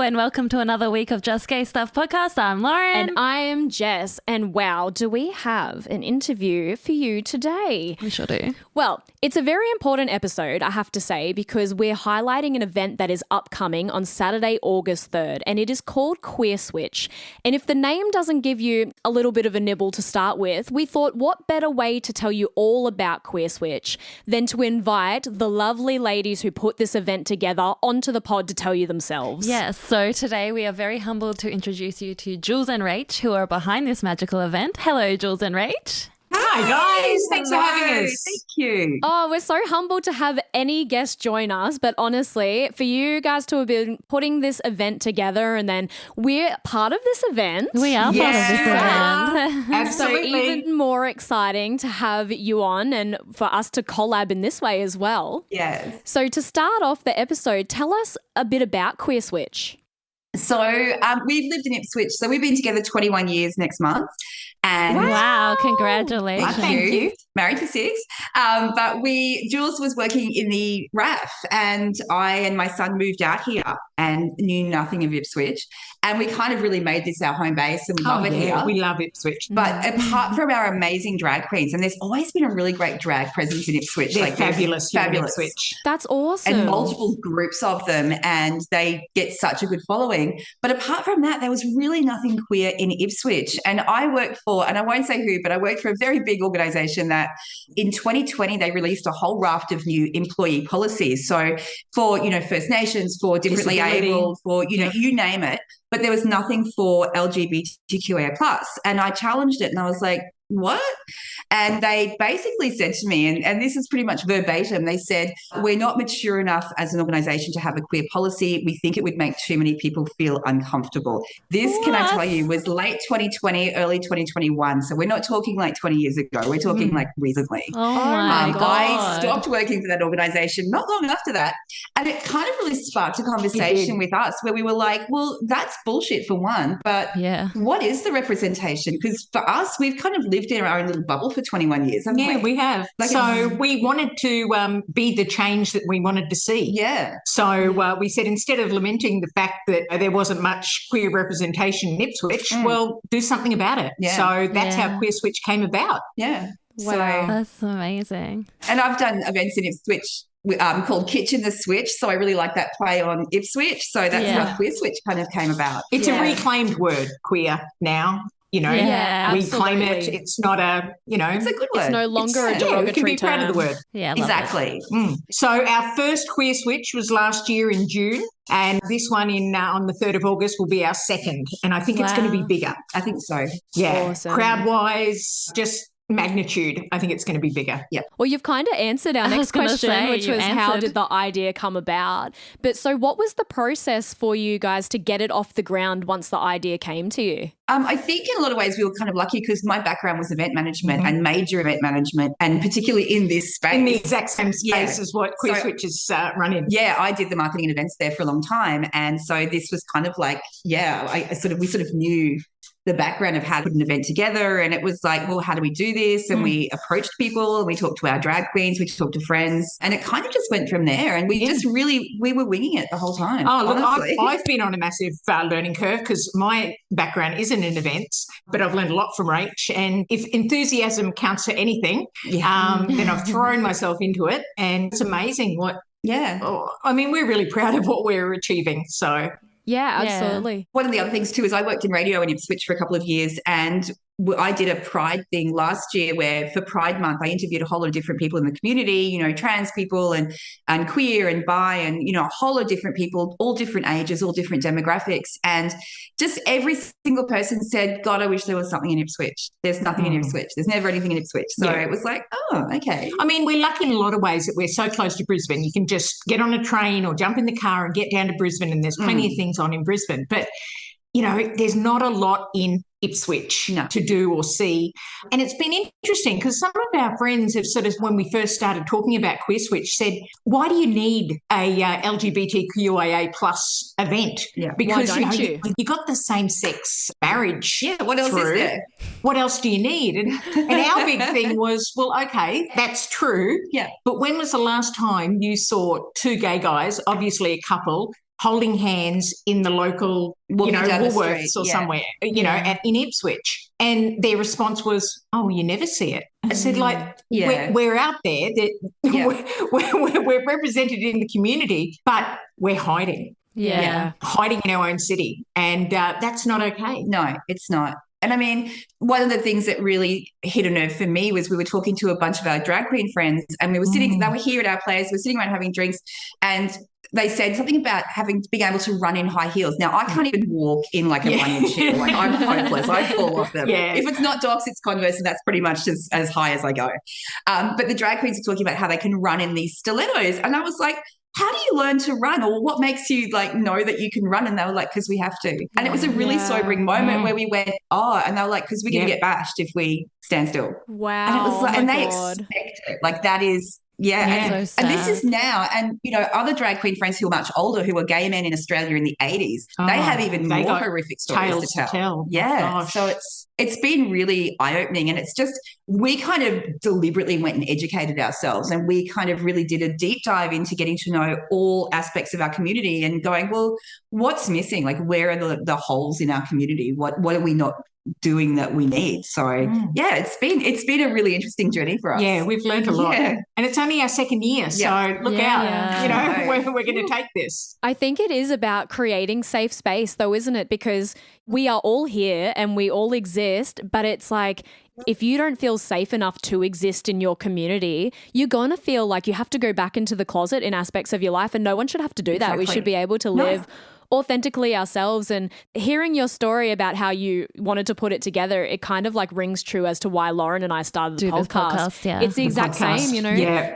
and welcome to another week of Just Gay Stuff podcast. I'm Lauren. And I am Jess. And wow, do we have an interview for you today? We sure do. Well, it's a very important episode, I have to say, because we're highlighting an event that is upcoming on Saturday, August 3rd, and it is called Queerswich. And if the name doesn't give you a little bit of a nibble to start with, we thought what better way to tell you all about Queerswich than to invite the lovely ladies who put this event together onto the pod to tell you themselves. Yes, so today we are very humbled to introduce you to Jules and Rach, who are behind this magical event. Hello, Jules and Rach. Hi guys, thanks for having us. Thank you. Oh, we're so humbled to have any guest join us, but honestly, for you guys to have been putting this event together and then we're part of this event. We are part of this event. Absolutely. So even more exciting to have you on and for us to collab in this way as well. Yes. So to start off the episode, tell us a bit about Queerswich. So we've lived in Ipswich. So we've been together 21 years next month. And Wow, congratulations. Thank you. Married for 6. But Jules was working in the RAF and I and my son moved out here and knew nothing of Ipswich. And we kind of really made this our home base and we love it here. We love Ipswich. But apart from our amazing drag queens, and there's always been a really great drag presence in Ipswich. They're fabulous. Fabulous. Ipswich. That's awesome. And multiple groups of them, and they get such a good following. But apart from that, there was really nothing queer in Ipswich. And I worked for, and I won't say who, but I worked for a very big organisation that in 2020, they released a whole raft of new employee policies. So for, First Nations, for differently able, for, you name it. But there was nothing for LGBTQIA+. And I challenged it and I was like, what? And they basically said to me, and this is pretty much verbatim, they said, we're not mature enough as an organisation to have a queer policy. We think it would make too many people feel uncomfortable. This, can I tell you, was late 2020, early 2021. So we're not talking like 20 years ago. We're talking like recently. Oh my God. I stopped working for that organisation not long after that. And it kind of really sparked a conversation with us where we were like, well, that's bullshit for one. But what is the representation? Because for us, we've kind of lived in our own little bubble for 21 years. We have. So we wanted to be the change that we wanted to see. Yeah. So we said instead of lamenting the fact that there wasn't much queer representation in Ipswich, well, do something about it. Yeah. So that's how Queerswich came about. Yeah. Wow. So, That's amazing. and I've done events in Ipswich called Kitchen the Switch. So I really like that play on Ipswich. So that's how Queerswich kind of came about. It's a reclaimed word, queer, now. We claim it. It's not a, It's a good word. It's no longer a derogatory we can be proud term. of the word. Yeah, Exactly. So our first Queerswich was last year in June, and this one on the 3rd of August will be our second. And I think it's going to be bigger. I think so. Yeah. Awesome. Crowd-wise, just magnitude, I think it's going to be bigger. Yeah. Well, you've kind of answered our next question, which was how did the idea come about? But so what was the process for you guys to get it off the ground once the idea came to you? I think in a lot of ways we were kind of lucky because my background was event management and major event management, and particularly in this space. In the exact same space as what Queerswich is running. Yeah, I did the marketing and events there for a long time. And so this was kind of like, we sort of knew the background of how to put an event together. And it was like, well, how do we do this? And we approached people and we talked to our drag queens, we talked to friends, and it kind of just went from there. And we just we were winging it the whole time. Oh, look, I've been on a massive learning curve because my background isn't in events, but I've learned a lot from Rach. And if enthusiasm counts for anything, then I've thrown myself into it. And it's amazing we're really proud of what we're achieving. So yeah, absolutely. One of the other things too is I worked in radio in Ipswich for a couple of years, and I did a Pride thing last year where for Pride Month I interviewed a whole lot of different people in the community, trans people and queer and bi and, a whole lot of different people, all different ages, all different demographics. And just every single person said, God, I wish there was something in Ipswich. There's nothing in Ipswich. There's never anything in Ipswich. So it was like, oh, okay. I mean, we're lucky in a lot of ways that we're so close to Brisbane. You can just get on a train or jump in the car and get down to Brisbane, and there's plenty of things on in Brisbane. But, there's not a lot in Ipswich to do or see. And it's been interesting because some of our friends have sort of, when we first started talking about Queerswich, said, why do you need a LGBTQIA plus event? Yeah. Because why don't you? You got the same-sex marriage. Yeah, what else is there? What else do you need? And our big thing was, well, okay, that's true. Yeah. But when was the last time you saw two gay guys, obviously a couple, holding hands in the local, Walking down the Woolworths street, or yeah. somewhere, in Ipswich. And their response was, "Oh, you never see it." I said, we're out there, that we're represented in the community, but we're hiding. Yeah. Hiding in our own city. And that's not okay. No, it's not. And I mean, one of the things that really hit a nerve for me was we were talking to a bunch of our drag queen friends, and we were sitting, they were here at our place, we were sitting around having drinks, and they said something about being able to run in high heels. Now, I can't even walk in like a running shoe. Like, I'm hopeless. I fall off them. Yeah. If it's not Docs, it's Converse, and that's pretty much as high as I go. But the drag queens are talking about how they can run in these stilettos. And I was like, how do you learn to run, or what makes you like know that you can run? And they were like, because we have to. And it was a really sobering moment where we went, and they were like, because we're going to get bashed if we stand still. Wow. And it was like, and they expect it. Like, that is, and this is now, and other drag queen friends who are much older, who were gay men in Australia in the 80s, they have even more horrific stories to tell. Yeah. So it's been really eye-opening, and it's just, we kind of deliberately went and educated ourselves, and we kind of really did a deep dive into getting to know all aspects of our community and going, well, what's missing? Like, where are the holes in our community? What are we not doing that we need? So it's been a really interesting journey for us. Yeah, we've learned a lot. And it's only our second year, so look out. We're going to take this. I think it is about creating safe space though, isn't it? Because we are all here and we all exist, but it's like, if you don't feel safe enough to exist in your community, you're going to feel like you have to go back into the closet in aspects of your life, and no one should have to do that. We should be able to live authentically ourselves. And hearing your story about how you wanted to put it together, it kind of like rings true as to why Lauren and I started the podcast. It's the exact same,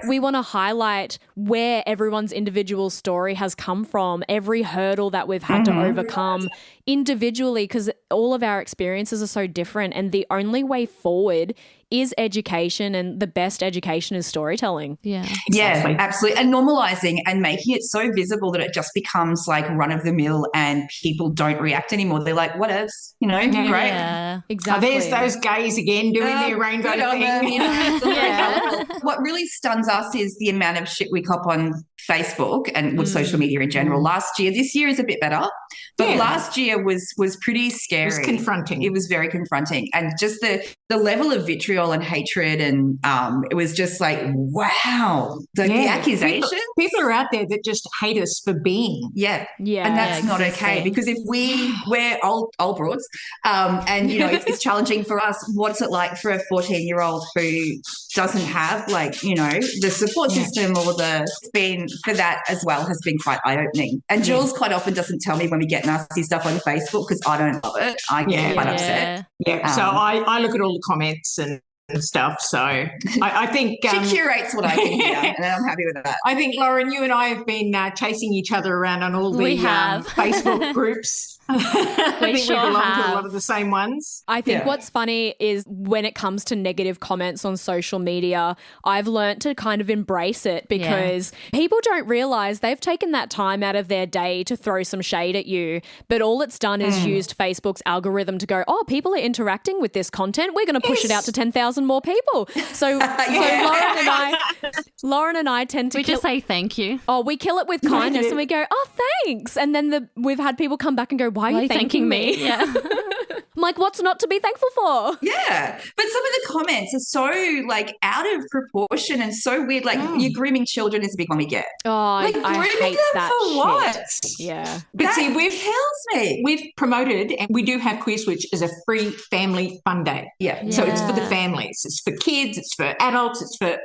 We want to highlight where everyone's individual story has come from, every hurdle that we've had to overcome individually, because all of our experiences are so different, and the only way forward is education, and the best education is storytelling. Yeah. Exactly. Yeah, absolutely. And normalizing and making it so visible that it just becomes like run of the mill, and people don't react anymore. They're like, what else? Great. Yeah, exactly. There's those gays again doing their rainbow thing. What really stuns us is the amount of shit we cop on Facebook and with social media in general. Last year, this year is a bit better, but last year was pretty scary. It was confronting. It was very confronting, and just the level of vitriol and hatred, and it was just like, wow, the accusations. People are out there that just hate us for being. And that's not okay, because if we're old broads, and it's challenging for us. What's it like for a 14-year-old who doesn't have the support system, or for that as well has been quite eye-opening. And Jules quite often doesn't tell me when we get nasty stuff on Facebook, because I don't love it. I get quite upset. So I look at all the comments and stuff. So I think she curates what I can hear, and I'm happy with that. I think, Lauren, you and I have been chasing each other around on all the Facebook groups. I think we belong to a lot of the same ones. I think what's funny is when it comes to negative comments on social media, I've learnt to kind of embrace it, because people don't realise they've taken that time out of their day to throw some shade at you, but all it's done is used Facebook's algorithm to go, people are interacting with this content, we're going to push it out to 10,000 more people. So Lauren and I tend to just say thank you. We kill it with kindness, and we go, thanks. And then we've had people come back and go, why are you thanking me? Yeah. I'm like, what's not to be thankful for? Yeah. But some of the comments are so out of proportion and so weird. Like you're grooming children is a big one we get. I hate that for shit. What? Yeah. But see, me. We've promoted, and we do have Queerswich as a free family fun day. Yeah. So it's for the families, it's for kids, it's for adults, it's for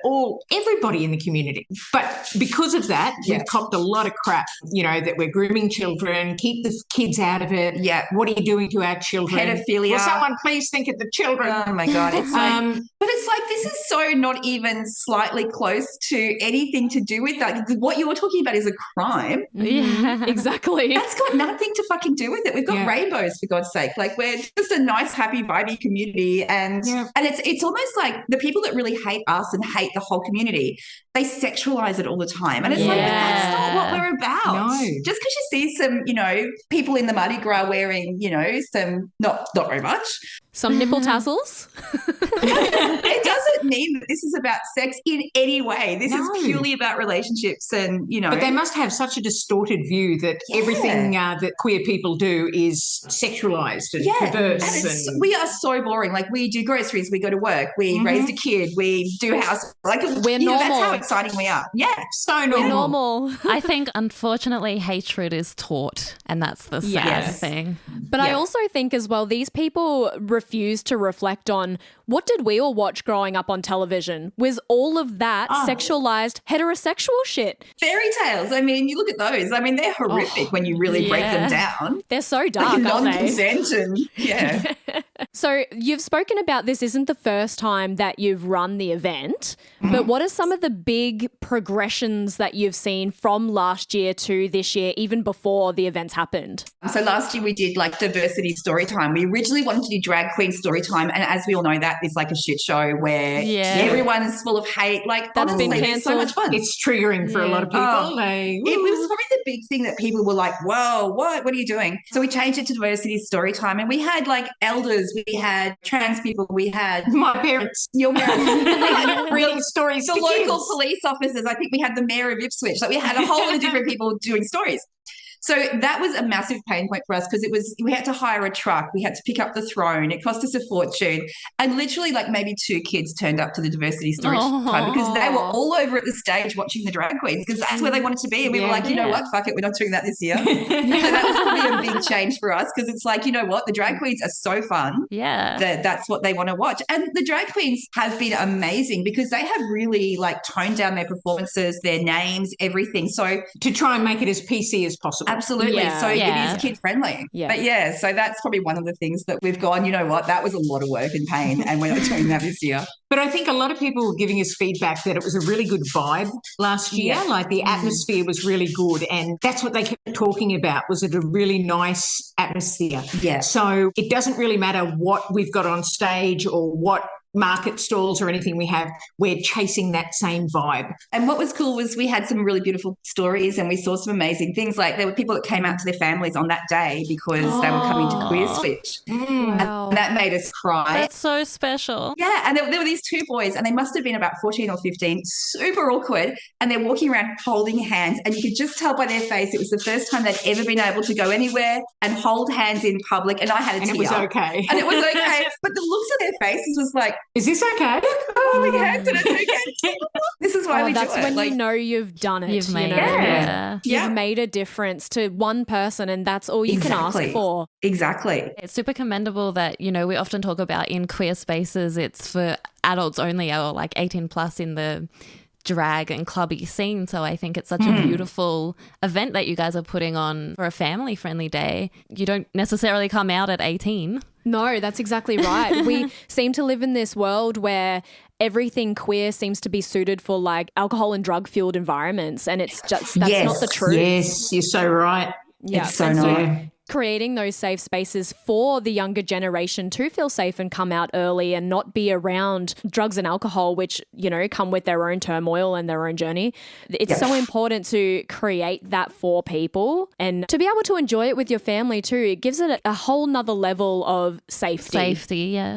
everybody in the community. But because of that, we've copped a lot of crap, that we're grooming children, keep the kids out of it. Yeah. What are you doing to our children? Pedophilia. Will someone please think of the children? Oh my God. It's but it's like, this is so not even slightly close to anything to do with that. What you're talking about is a crime. Yeah, exactly. That's got nothing to fucking do with it. We've got rainbows, for God's sake. Like, we're just a nice, happy, vibey community. And it's almost like the people that really hate us and hate the whole community, they sexualize it all the time. And it's like, that's not what we're about. No. Just because you see some, people in the Mardi Gras wearing, some, not very much. Some nipple tassels. It doesn't mean mean that this is about sex in any way. This is purely about relationships and, But they must have such a distorted view that everything that queer people do is sexualised and perverse. And we are so boring. Like, we do groceries, we go to work, we raise a kid, we do house. Like, we're normal. That's how exciting we are. Yeah, so normal. We're normal. I think, unfortunately, hatred is taught, and that's the sad thing. But I also think as well, these people refuse to reflect on what did we all watch growing up on television? Was all of that sexualized heterosexual shit? Fairy tales. I mean, you look at those. I mean, they're horrific when you really break them down. They're so dark, like, aren't they? Non-consent and So you've spoken about this isn't the first time that you've run the event, but what are some of the big progressions that you've seen from last year to this year, even before the events happened? So last year we did like diversity story time. We originally wanted to do drag queen story time, and as we all know, that is like a shit show where everyone's full of hate. Like, that's honestly, been cancelled. so much fun. It's triggering for a lot of people. It was probably the big thing that people were like, whoa, what are you doing? So we changed it to diversity story time, and we had like elders, we had trans people, we had my parents, your parents, we had real stories. The local police officers. I think we had the mayor of Ipswich. Like, we had a whole lot of different people doing stories. So that was a massive pain point for us because we had to hire a truck. We had to pick up the throne. It cost us a fortune. And literally like maybe 2 kids turned up to the diversity story time because they were all over at the stage watching the drag queens because that's where they wanted to be. And we were like, you know what? Fuck it. We're not doing that this year. So that was probably a big change for us because it's like, you know what? The drag queens are so fun. Yeah. That's what they want to watch. And the drag queens have been amazing because they have really like toned down their performances, their names, everything. So to try and make it as PC as possible. Absolutely. So it is kid friendly. Yeah. But so that's probably one of the things that we've gone, you know what, that was a lot of work and pain and we're not doing that this year. But I think a lot of people were giving us feedback that it was a really good vibe last year. Yeah. Like the atmosphere was really good. And that's what they kept talking about, was it a really nice atmosphere. Yeah. So it doesn't really matter what we've got on stage or what market stalls or anything we have, we're chasing that same vibe. And what was cool was we had some really beautiful stories and we saw some amazing things. Like there were people that came out to their families on that day because they were coming to Queerswich. Wow. And that made us cry. That's so special. Yeah. And there were these 2 boys and they must have been about 14 or 15, super awkward. And they're walking around holding hands and you could just tell by their face it was the first time they'd ever been able to go anywhere and hold hands in public. And I had a tear. And it was okay. And it was okay. But the looks of their faces was like, is this okay? Holding hands and it's okay. This is why we do it. That's when you know you've done it. You've made it. You've made a difference to one person and that's all you can ask for. Exactly. It's super commendable that, you know, we often talk about in queer spaces, it's for adults only or like 18 plus in the drag and clubby scene. So I think it's such a beautiful event that you guys are putting on for a family friendly day. You don't necessarily come out at 18. No, that's exactly right. We seem to live in this world where everything queer seems to be suited for like alcohol and drug fueled environments. And it's just, that's not the truth. Yes, you're so right. Yeah. It's so not. Creating those safe spaces for the younger generation to feel safe and come out early and not be around drugs and alcohol, which, you know, come with their own turmoil and their own journey. It's so important to create that for people and to be able to enjoy it with your family too. It gives it a whole nother level of safety.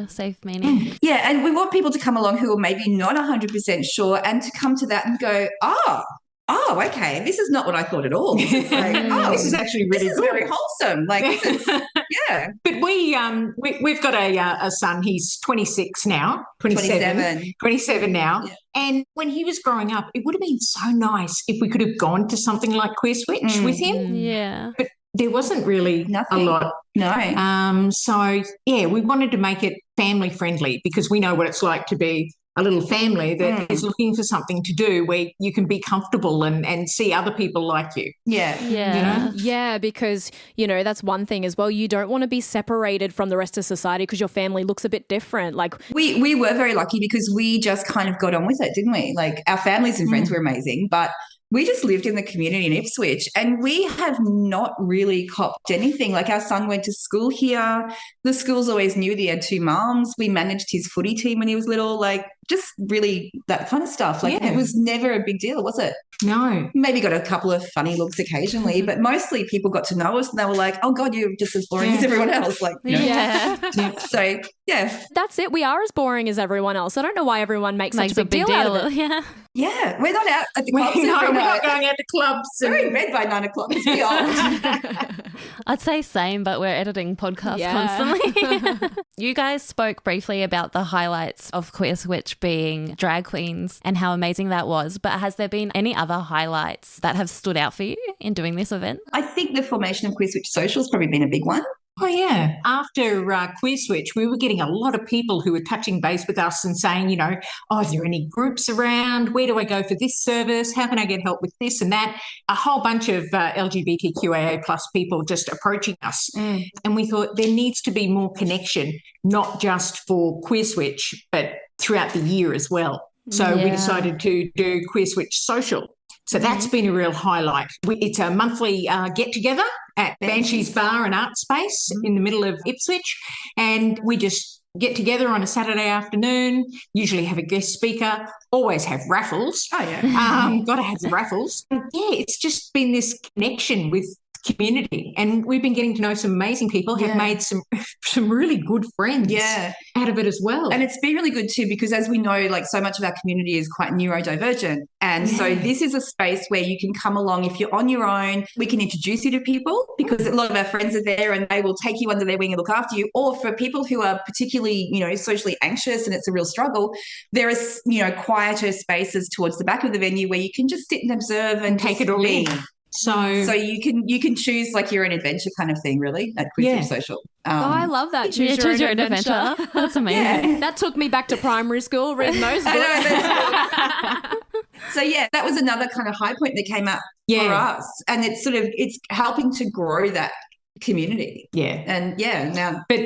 Safe meaning. Yeah, and we want people to come along who are maybe not 100% sure and to come to that and go, oh, okay, this is not what I thought at all. This is like, this is actually really good. Very wholesome. Like, this is, yeah. But we've got a son. He's 26 now, 27 now. Yeah. And when he was growing up, it would have been so nice if we could have gone to something like Queerswich with him. Yeah. But there wasn't really a lot. No. So, yeah, we wanted to make it family friendly because we know what it's like to be a little family that is looking for something to do where you can be comfortable and see other people like you. Yeah. Yeah. You know? Yeah, because, you know, that's one thing as well. You don't want to be separated from the rest of society because your family looks a bit different. Like we were very lucky because we just kind of got on with it, didn't we? Like our families and friends were amazing, but we just lived in the community in Ipswich, and we have not really copped anything. Like, our son went to school here. The schools always knew that he had two mums. We managed his footy team when he was little, like just really that kind of stuff. Like, it was never a big deal, was it? No. Maybe got a couple of funny looks occasionally, but mostly people got to know us and they were like, oh God, you're just as boring as everyone else. Like, you know. Yeah. So, yeah. That's it. We are as boring as everyone else. I don't know why everyone makes such a big deal out of it. Yeah. Yeah. We're not out at the clubs. We're not going out to clubs. We're in bed by 9 o'clock. It's be old. I'd say same, but we're editing podcasts constantly. You guys spoke briefly about the highlights of Queerswich being drag queens and how amazing that was, but has there been any other highlights that have stood out for you in doing this event? I think the formation of Queerswich Social has probably been a big one. Oh, yeah. After Queerswich, we were getting a lot of people who were touching base with us and saying, you know, oh, is there any groups around? Where do I go for this service? How can I get help with this and that? A whole bunch of LGBTQIA plus people just approaching us. And we thought there needs to be more connection, not just for Queerswich, but throughout the year as well. So we decided to do Queerswich Social. So that's been a real highlight. It's a monthly get-together at Banshee's Bar and Art Space in the middle of Ipswich, and we just get together on a Saturday afternoon, usually have a guest speaker, always have raffles. Oh, yeah. Got to have the raffles. Yeah, it's just been this connection with community, and we've been getting to know some amazing people, have made some really good friends out of it as well. And it's been really good too, because as we know, like, so much of our community is quite neurodivergent, and so this is a space where you can come along. If you're on your own, we can introduce you to people, because a lot of our friends are there and they will take you under their wing and look after you. Or for people who are particularly, you know, socially anxious and it's a real struggle, there is, you know, quieter spaces towards the back of the venue where you can just sit and observe and take it all in. So you can choose, like, your own adventure kind of thing, really, at Queerswich Social. I love that. Choose your own adventure. That's amazing. Yeah. That took me back to primary school, reading those books. So, that was another kind of high point that came up for us. And it's helping to grow that community. Yeah. And now. But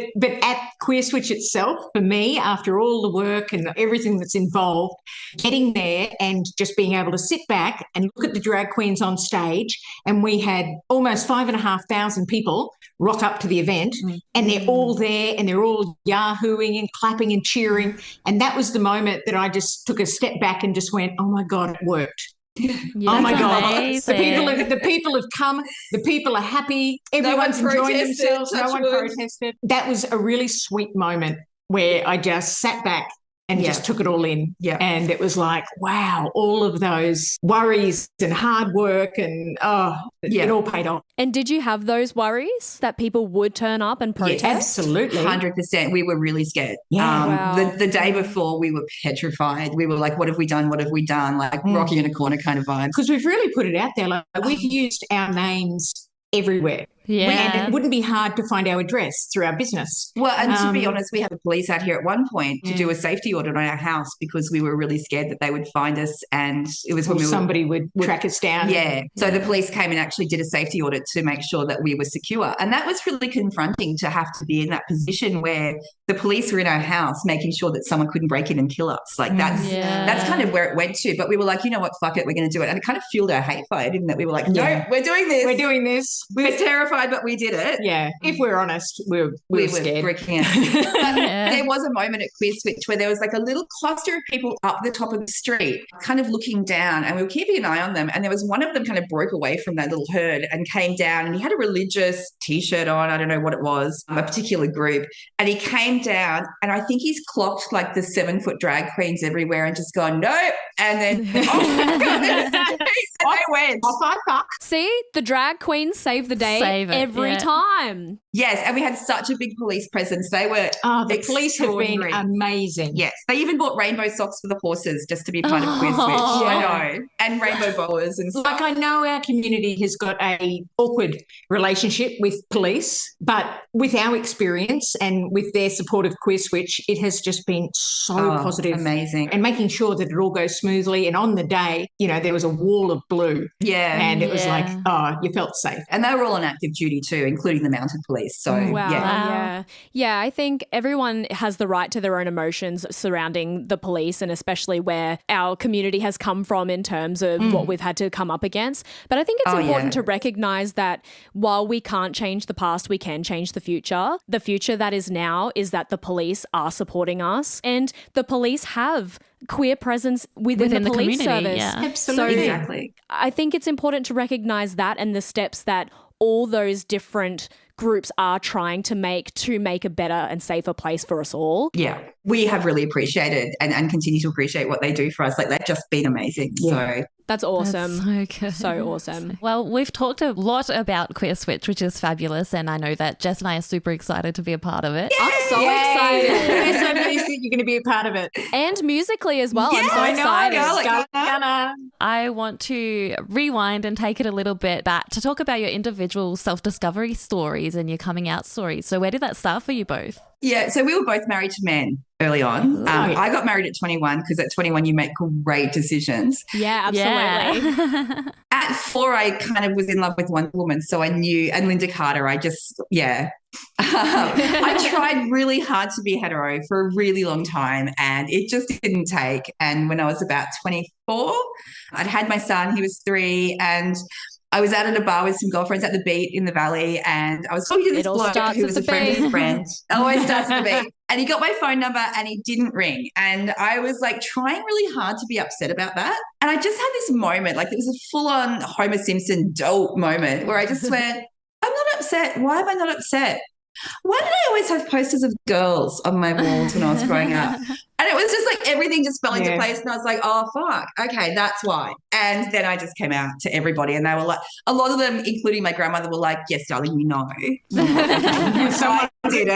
at Queerswich itself, for me, after all the work and everything that's involved, getting there and just being able to sit back and look at the drag queens on stage, and we had almost 5,500 people rock up to the event, and they're all there and they're all yahooing and clapping and cheering. And that was the moment that I just took a step back and just went, oh my God, it worked. Oh my God. The people have come, the people are happy, everyone's enjoying themselves, no one protested. That was a really sweet moment where I just sat back and just took it all in. Yeah. And it was like, wow, all of those worries and hard work and it all paid off. And did you have those worries that people would turn up and protest? Yeah, absolutely. 100%. We were really scared. Yeah. The day before, we were petrified. We were like, what have we done? What have we done? Like Rocky in a corner kind of vibe. Because we've really put it out there. Like, we've used our names everywhere. Yeah. And it wouldn't be hard to find our address through our business. Well, and to be honest, we had the police out here at one point to do a safety audit on our house because we were really scared that they would find us, and it was when somebody would track us down. Yeah. So the police came and actually did a safety audit to make sure that we were secure. And that was really confronting, to have to be in that position where the police were in our house making sure that someone couldn't break in and kill us. Like, that's kind of where it went to. But we were like, you know what, fuck it, we're going to do it. And it kind of fueled our hate fire, didn't it? We were like, no, we're doing this. We're doing this. We were terrified, but we did it. Yeah. If we're honest, we were scared. Freaking out. But there was a moment at Queerswich where there was like a little cluster of people up the top of the street kind of looking down, and we were keeping an eye on them. And there was one of them kind of broke away from that little herd and came down, and he had a religious T-shirt on. I don't know what it was, a particular group. And he came down, and I think he's clocked like the 7-foot drag queens everywhere and just gone, nope. And then I went. See, the drag queens save the day every time. Yes, and we had such a big police presence. They were the police have been amazing. Yes, they even bought rainbow socks for the horses just to be part of Queerswich. I know, and rainbow boas and stuff. Like, I know our community has got a awkward relationship with police, but with our experience and with their support of Queerswich, it has just been so positive, amazing, and making sure that it all goes smoothly smoothly. And on the day, there was a wall of blue. Yeah. And it was like, you felt safe. And they were all on active duty too, including the mounted police. So, wow. yeah. Yeah, I think everyone has the right to their own emotions surrounding the police, and especially where our community has come from in terms of what we've had to come up against. But I think it's important to recognise that while we can't change the past, we can change the future. The future that is now is that the police are supporting us, and the police have queer presence within the police community, service. yeah. Absolutely. So Exactly. I think it's important to recognise that and the steps that all those different groups are trying to make a better and safer place for us all. Yeah. We have really appreciated and continue to appreciate what they do for us. Like, they've just been amazing. Yeah. So That's awesome. That's so good. So awesome. Well, we've talked a lot about Queerswich, which is fabulous, and I know that Jess and I are super excited to be a part of it. I'm so excited. We're so pleased that you're going to be a part of it. And musically as well. Yeah, I'm so I know, excited. like, I want to rewind and take it a little bit back to talk about your individual self-discovery stories and your coming out stories. So where did that start for you both? Yeah, so we were both married to men early on. I got married at 21 because at 21 you make great decisions. Yeah, absolutely. Yeah. At 4, I kind of was in love with one woman, so I knew, and Linda Carter, I tried really hard to be hetero for a really long time, and it just didn't take. And when I was about 24, I'd had my son, he was 3, and I was out at a bar with some girlfriends at the beat in the valley, and I was talking to this bloke who was a friend of a friend. Always starts at the beat. And he got my phone number and he didn't ring. And I was like trying really hard to be upset about that. And I just had this moment, like it was a full-on Homer Simpson dope moment where I just went, I'm not upset. Why am I not upset? Why did I always have posters of girls on my walls when I was growing up? And it was just like everything just fell into place. And I was like, oh, fuck. Okay, that's why. And then I just came out to everybody. And they were like, a lot of them, including my grandmother, were like, yes, darling, you know. Someone could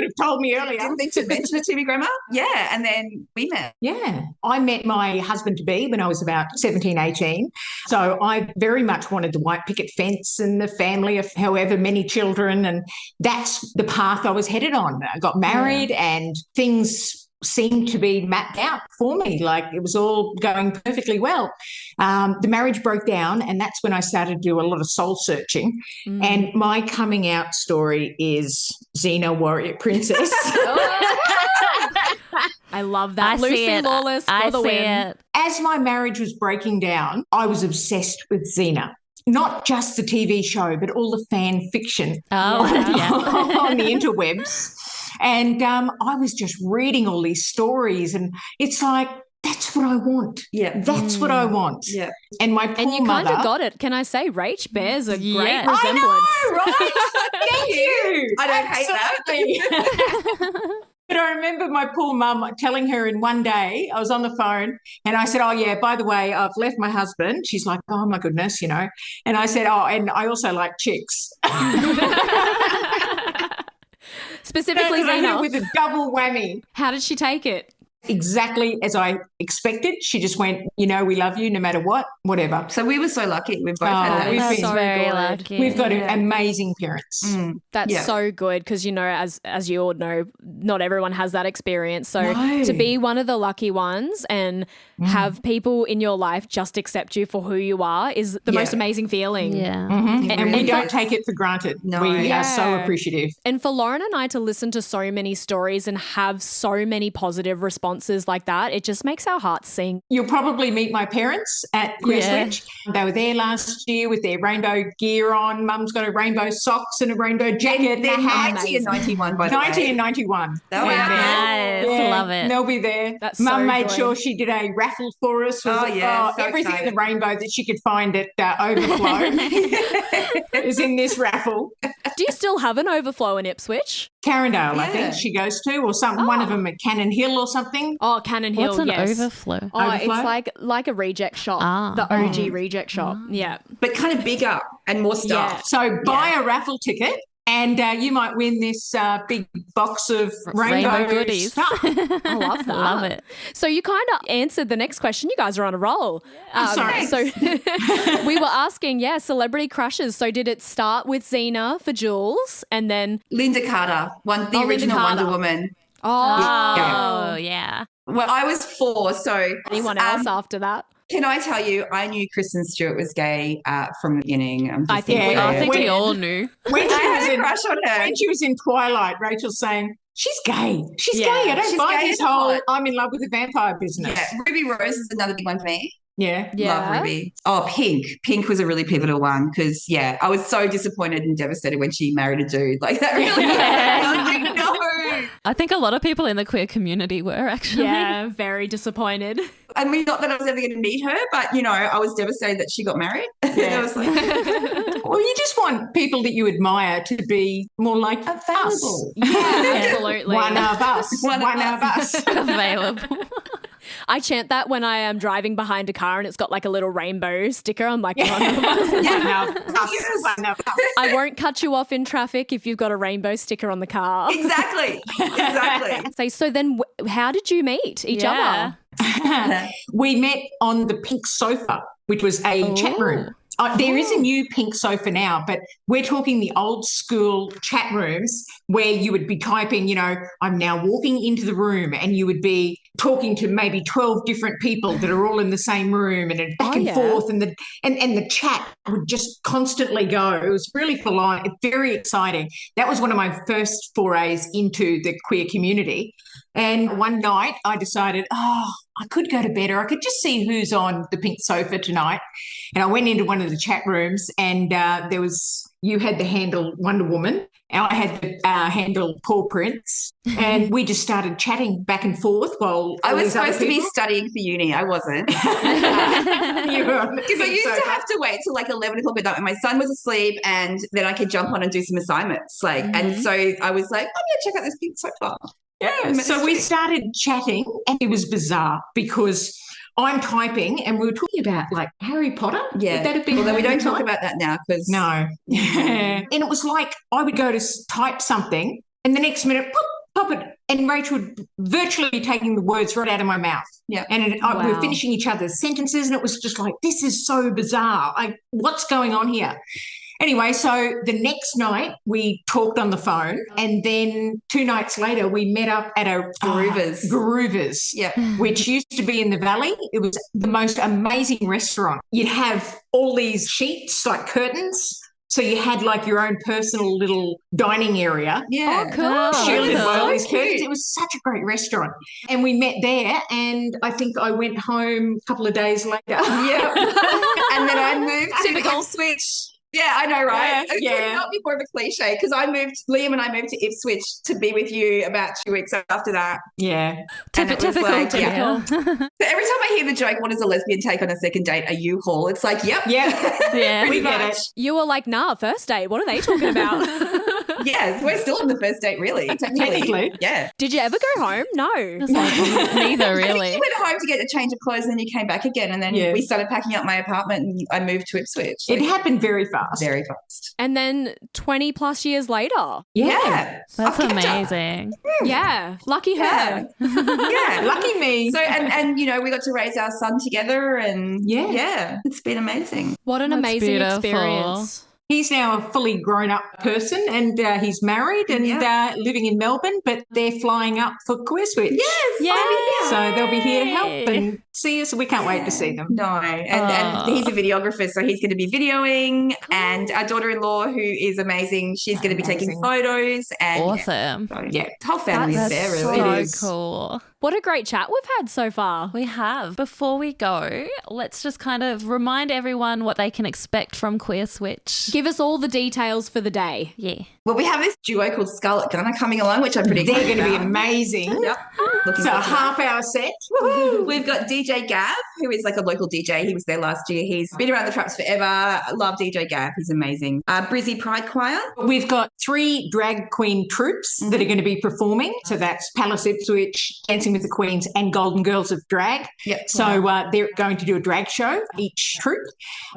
have told me earlier. Didn't think to mention it to me, Grandma. Yeah. And then we met. Yeah. I met my husband-to-be when I was about 17, 18. So I very much wanted the white picket fence and the family of however many children. And that's the path I was headed on. I got married and things seemed to be mapped out for me. Like it was all going perfectly well. The marriage broke down, and that's when I started to do a lot of soul searching. And my coming out story is Xena, Warrior Princess. I love that. Lucy Lawless for the win. As my marriage was breaking down, I was obsessed with Xena. Not just the TV show, but all the fan fiction on the interwebs. And I was just reading all these stories, and it's like, that's what I want. Yeah. That's what I want. Yeah. And my poor And you kind mother, of got it. Can I say Rach bears a great resemblance? I know, right? Thank you. I don't hate that. But I remember my poor mum telling her in one day, I was on the phone and I said, oh, yeah, by the way, I've left my husband. She's like, oh, my goodness, And I said, oh, and I also like chicks. Specifically Xena. With a double whammy. How did she take it? Exactly as I expected. She just went, we love you no matter what, whatever. So we were so lucky. We've both had that. We've That's been so very lucky. We've got amazing parents. That's so good because, as you all know, not everyone has that experience. So to be one of the lucky ones and have people in your life just accept you for who you are is the most amazing feeling. Yeah. And we don't take it for granted. No. We are so appreciative. And for Lauren and I to listen to so many stories and have so many positive responses like that, it just makes our hearts sing. You'll probably meet my parents at Queerswich. They were there last year with their rainbow gear on. Mum's got a rainbow socks and a rainbow jacket and a hat. 90 and 91, by the way. 90 and 91. That was Nice. Love it. They'll be there. That's Mum so made good. sure she did a raffle for us. So everything in exciting. the rainbow that she could find at Overflow is in this raffle. Do you still have an overflow in Ipswich? Carindale, I think she goes to, or one of them at Cannon Hill or something. Oh, Cannon Hill, What's an yes. overflow? Oh, Overflow? it's like a reject shop, the OG reject shop. Yeah. But kind of bigger and more stuff. So buy a raffle ticket and you might win this big box of rainbow goodies. stuff. I love that. Love it. So you kind of answered the next question. You guys are on a roll. Sorry. So we were asking, celebrity crushes. So did it start with Xena for Jules and then... Linda Carter, the original Carter. Wonder Woman. Oh, Yeah. Well, I was 4, so Anyone else after that? can I tell you, I knew Kristen Stewart was gay from the beginning. I think we all knew. When she I was had a in, crush on her. when she was in Twilight, Rachel's saying, she's gay. She's Yeah. gay. I don't She's buy gay this and whole hot. I'm in love with a vampire business. Yeah, Ruby Rose is another big one for me. Yeah. Love Ruby. Oh, Pink. Pink was a really pivotal one because, I was so disappointed and devastated when she married a dude. Like, that really I was like, no. I think a lot of people in the queer community were actually. Yeah, very disappointed. I mean, not that I was ever going to meet her, but, I was devastated that she got married. Yeah. I was like, Well, you just want people that you admire to be more like us. available. Yeah, absolutely. One of us. One One of of us. Available. I chant that when I am driving behind a car and it's got like a little rainbow sticker. I'm like, one of us. One of us. One of us. I won't cut you off in traffic if you've got a rainbow sticker on the car. Exactly. So then how did you meet each Yeah. other? We met on the pink sofa, which was a chat room. There is a new pink sofa now, but we're talking the old school chat rooms where you would be typing, I'm now walking into the room, and you would be talking to maybe 12 different people that are all in the same room, and back and forth, and the chat would just constantly go. It was really full on, very exciting. That was one of my first forays into the queer community. And one night I decided, I could go to bed, or I could just see who's on the pink sofa tonight. And I went into one of the chat rooms, and you had the handle Wonder Woman, and I had the handle Paw Prince, and we just started chatting back and forth while I was supposed to be studying for uni. I wasn't. Because I used to have to wait till like 11 o'clock at night when my son was asleep, and then I could jump on and do some assignments. And so I was like, I'm going to check out this pink sofa. Yeah. So we started chatting, and it was bizarre because I'm typing, and we were talking about like Harry Potter. Yeah. Would that have been Although we don't talk about that now because no. And it was like I would go to type something, and the next minute, pop it, and Rachel would virtually taking the words right out of my mouth. Yeah. And we were finishing each other's sentences, and it was just like, this is so bizarre. What's going on here? Anyway, so the next night we talked on the phone, and then 2 nights later we met up at a Garuva's, which used to be in the Valley. It was the most amazing restaurant. You'd have all these sheets, like curtains. So you had like your own personal little dining area. Yeah. Oh, cool. Shielded by all these cute. curtains. It was such a great restaurant. And we met there, and I think I went home a couple of days later. Yeah. And then I moved to Ipswich. Yeah, I know, right? Yeah. It could not be more of a cliche because Liam and I moved to Ipswich to be with you about 2 weeks after that. Yeah. Typical. So every time I hear the joke, what is a lesbian take on a second date? A U-Haul. It's like, yep. Yeah. We get it. You were like, nah, first date. What are they talking about? Yes, we're still on the first date, really. Technically. Yeah. Did you ever go home? No. Neither, really. I think you went home to get a change of clothes, and then you came back again, and then we started packing up my apartment, and I moved to Ipswich. It happened very fast. Very fast. And then 20 plus years later. Yeah. That's amazing. Yeah. Lucky her. Yeah. Lucky me. So, and we got to raise our son together, and it's been amazing. What an That's amazing beautiful. experience. He's now a fully grown-up person, and he's married and living in Melbourne, but they're flying up for Queerswich. Yes. Yeah. So they'll be here to help and see us. We can't wait to see them. No, and he's a videographer, so he's going to be videoing, and our daughter-in-law, who is amazing, she's going to be taking photos. And Awesome. the whole family is there, really. So It is. cool. What a great chat we've had so far. We have. Before we go, let's just kind of remind everyone what they can expect from Queerswich. Give us all the details for the day. Yeah. Well, we have this duo called Scarlett Gunner coming along, which I'm pretty They're excited going to be about. amazing. Yep. Looking So a forward to that. half-hour set. Woohoo. We've got DJ Gav, who is like a local DJ. He was there last year. He's been around the traps forever. I love DJ Gav. He's amazing. Brizzy Pride Choir. We've got 3 drag queen troupes that are going to be performing. So that's Palace Ipswich, Dancing with the Queens, and Golden Girls of Drag. Yep. So they're going to do a drag show, each troupe.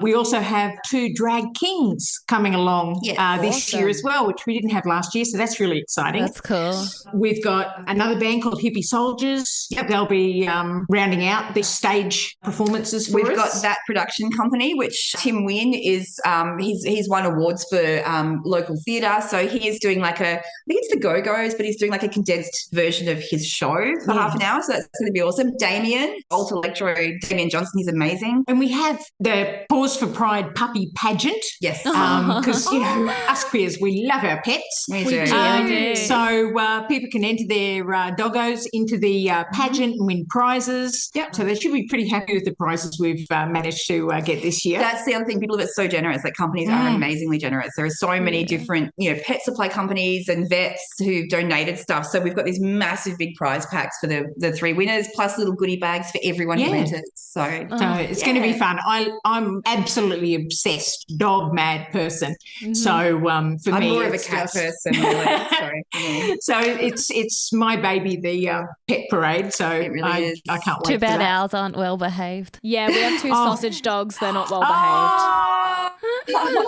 We also have 2 drag kings coming along this year as well, which we didn't have last year. So that's really exciting. That's cool. We've got another band called Hippie Soldiers. Yep. They'll be rounding out the stage performances for us. We've got That Production Company, which Tim Wynn is, he's won awards for local theatre. So he is doing like I think it's the Go-Go's, but he's doing like a condensed version of his show for half an hour. So that's going to be awesome. Damien, Alt Electro, Damien Johnson, he's amazing. And we have the Pause for Pride puppy pageant. Yes. Because, us queers, we love our pets. We do. So people can enter their doggos into the pageant and win prizes. Yep. So they should be pretty happy with the prizes we've managed to get this year. That's the other thing. People are so generous. Like companies are amazingly generous. There are so many different, pet supply companies and vets who've donated stuff. So we've got these massive big prize packs for the 3 winners, plus little goodie bags for everyone who enters. So it's going to be fun. I'm absolutely obsessed, dog mad person. So for I'm me, more of a cat person. Really. So it's my baby, the pet parade. So it really is. I can't wait. Too bad ours aren't well behaved. Yeah, we have 2 sausage dogs. They're not well behaved.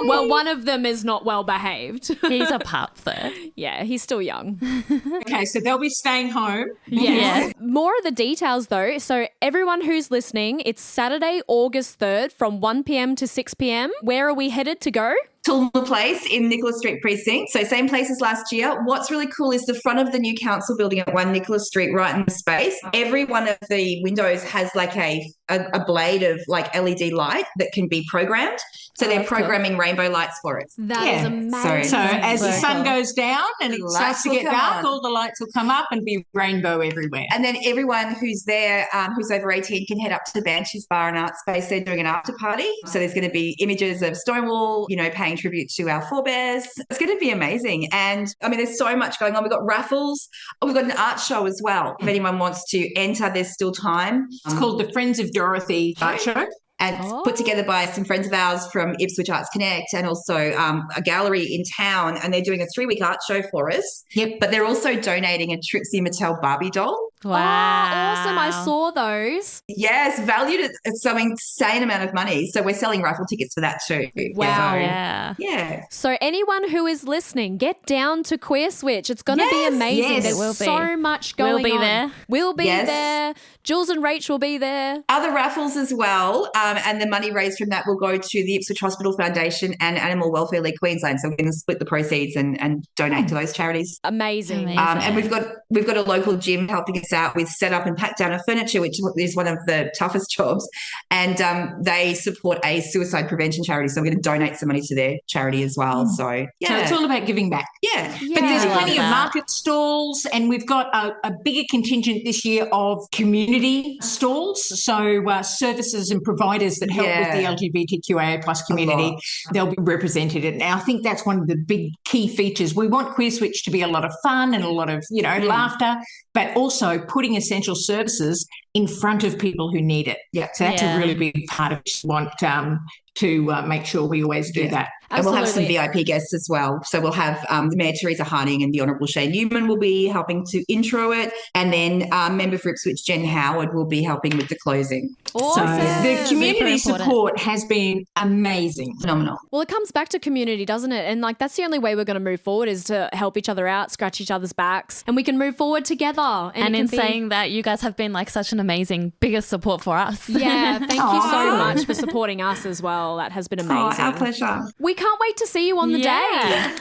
Well, one of them is not well behaved. He's a pup, though. Yeah, he's still young. Okay, so they'll be staying home. Yes. More of the details, though. So everyone who's listening, it's Saturday, August 3rd from 1 p.m. to 6 p.m. Where are we headed to go? Tulmur Place in Nicholas Street Precinct. So same place as last year. What's really cool is the front of the new council building at 1 Nicholas Street, right in the space. Every one of the windows has like a blade of like LED light that can be programmed. So they're programming rainbow lights for us. That is amazing. So as the sun goes down and it starts to get dark, all the lights will come up and be rainbow everywhere. And then everyone who's there, who's over 18, can head up to the Banshees Bar and Art Space. They're doing an after party. So there's going to be images of Stonewall, paying tribute to our forebears. It's going to be amazing. And I mean, there's so much going on. We've got raffles. We've got an art show as well. If anyone wants to enter, there's still time. It's called the Friends of Dorothy Art Show. And it's put together by some friends of ours from Ipswich Arts Connect and also a gallery in town. And they're doing a 3-week art show for us. Yep. But they're also donating a Trixie Mattel Barbie doll. Wow. Oh, awesome. I saw those. Yes, valued at some insane amount of money. So we're selling raffle tickets for that too. Wow. Yeah. So anyone who is listening, get down to Queerswich. It's going to be amazing. Yes, There's so much going on. We'll be there. We'll be there. Jules and Rach will be there. Other raffles as well. And the money raised from that will go to the Ipswich Hospital Foundation and Animal Welfare League Queensland. So we're going to split the proceeds and donate to those charities. Amazing. And we've got a local gym helping us out with set up and pack down of furniture, which is one of the toughest jobs. And they support a suicide prevention charity. So we're going to donate some money to their charity as well. So, yeah. So it's all about giving back. Yeah. But there's plenty of market stalls, and we've got a bigger contingent this year of community stalls. So services and providers that help with the LGBTQIA plus community, they'll be represented. And I think that's one of the big key features. We want Queerswich to be a lot of fun and a lot of, laughter, but also putting essential services in front of people who need it. Yeah. So that's a really big part of it. We want to make sure we always do that. And we'll have some VIP guests as well. So we'll have the Mayor Teresa Harding and the Honourable Shane Newman will be helping to intro it. And then Member for Ipswich, Jen Howard, will be helping with the closing. Awesome. So the community support has been amazing. Phenomenal. Well, it comes back to community, doesn't it? And that's the only way we're going to move forward is to help each other out, scratch each other's backs, and we can move forward together. And in saying that, you guys have been such an amazing, biggest support for us. Yeah, thank you so much for supporting us as well. That has been amazing. Our pleasure. We can't wait to see you on the day.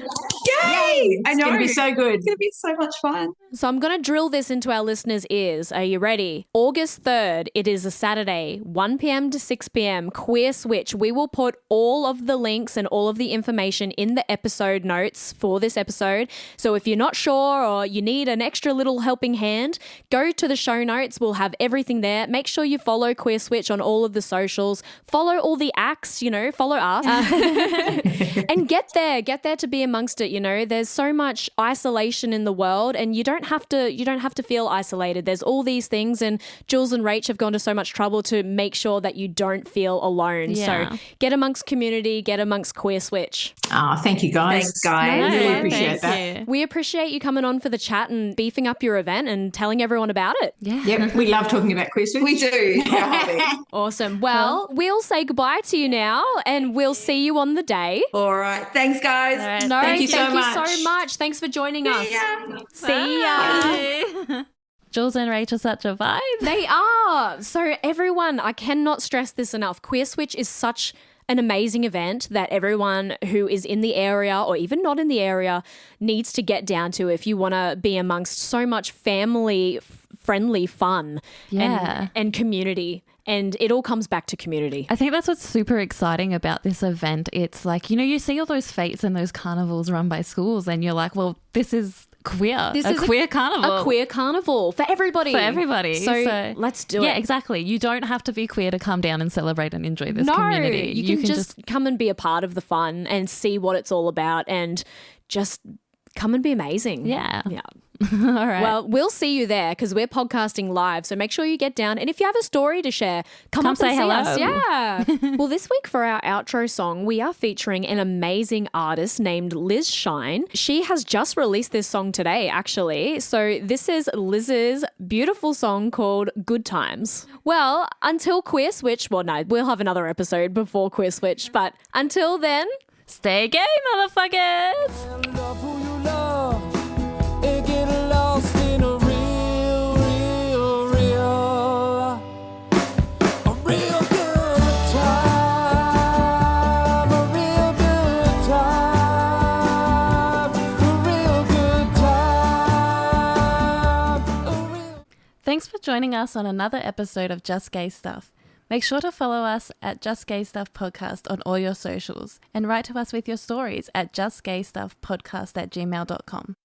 Yay! I know. It's going to be so good. It's going to be so much fun. So I'm going to drill this into our listeners' ears. Are you ready? August 3rd, it is a Saturday, 1 p.m. to 6 p.m, Queerswich. We will put all of the links and all of the information in the episode notes for this episode. So if you're not sure or you need an extra little helping hand, go to the show notes. We'll have everything there. Make sure you follow Queerswich on all of the socials. Follow all the acts, follow us. And get there to be amongst it. There's so much isolation in the world, and you don't have to feel isolated. There's all these things, and Jules and Rach have gone to so much trouble to make sure that you don't feel alone. So get amongst community, get amongst Queerswich. Thank you guys. Thanks, guys. No, really appreciate that. You. We appreciate you coming on for the chat and beefing up your event and telling everyone about it. Yep, we love talking about Queerswich. We do. Awesome. Well, we'll say goodbye to you now, and we'll see you on the day. All right. Thanks, guys. Right. No, thank you so much. Thanks for joining us. See ya. Jules and Rach are such a vibe. They are. So everyone, I cannot stress this enough. Queerswich is such an amazing event that everyone who is in the area or even not in the area needs to get down to if you want to be amongst so much family friendly fun Yeah. and community. And it all comes back to community. I think that's what's super exciting about this event. It's like, you know, you see all those fetes and those carnivals run by schools and you're like, well, this is queer. This is queer carnival. A queer carnival for everybody. For everybody. So let's do it. Yeah, exactly. You don't have to be queer to come down and celebrate and enjoy this community. You can just come and be a part of the fun and see what it's all about and just come and be amazing. Yeah. Yeah. All right. Well, we'll see you there because we're podcasting live. So make sure you get down. And if you have a story to share, come up say and see hello. us. Yeah. Well, this week for our outro song, we are featuring an amazing artist named Lizz Shine. She has just released this song today, actually. So this is Lizz's beautiful song called Good Times. Well, until Queerswich, well, no, we'll have another episode before Queerswich. But until then, stay gay, motherfuckers. And love who you love and get lost in a real good time, a real good time, a real good time. Thanks for joining us on another episode of Just Gay Stuff. Make sure to follow us at Just Gay Stuff Podcast on all your socials and write to us with your stories at justgaystuffpodcast@gmail.com.